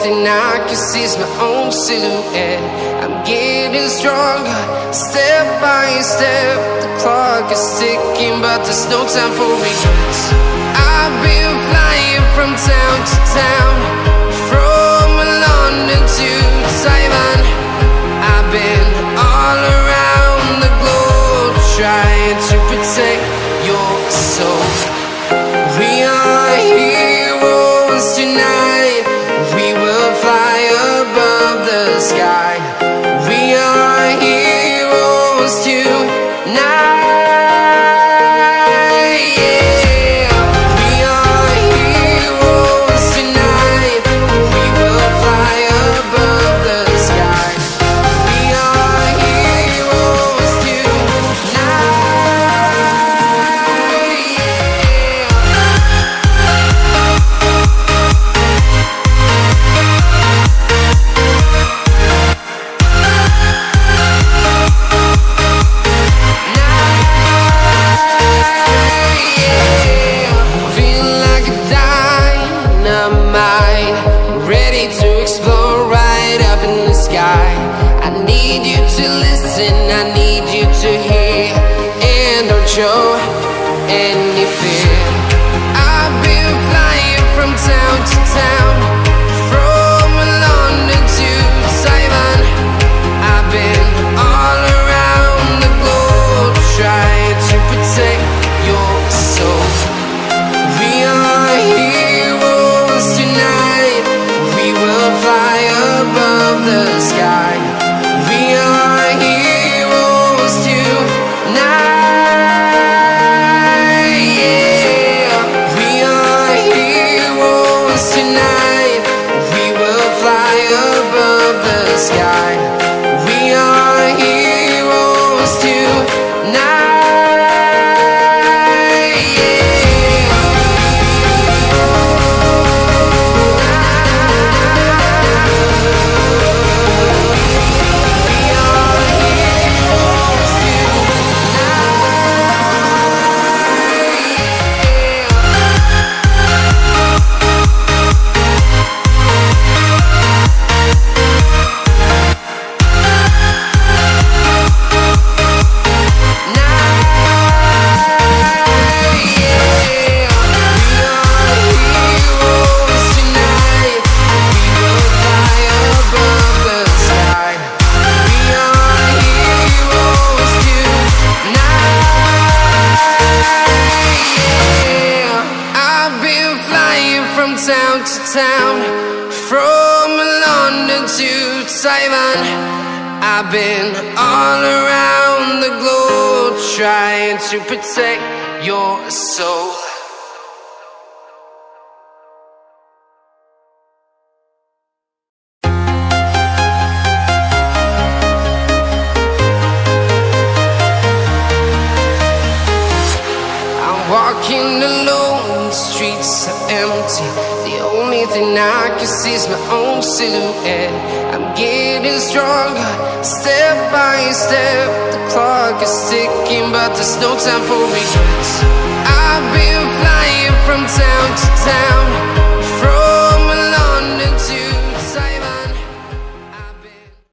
thing I can see is my own silhouette. I'm getting stronger, step by step. The clock is ticking, but there's no time for regrets. I've been flying from town to town, from London to Taiwan. I've been all around the globe, trying to protect your soul. We are heroes tonight. We will fly above the sky. We are heroes tonight. Show any fear. I've been flying from town to town, from London to Taiwan. I've been all around the globe, trying to protect your soul. We are heroes tonight. We will fly above the sky. We are heroes tonight. Tonight, we will fly above the sky. We are heroes tonight. Town to town, from London to Taiwan. I've been all around the globe, trying to protect your soul. I'm walking alone, the streets are empty. The only thing I can see is my own silhouette. I'm getting stronger, step by step. The clock is ticking, but there's no time for regrets. I've been flying from town to town,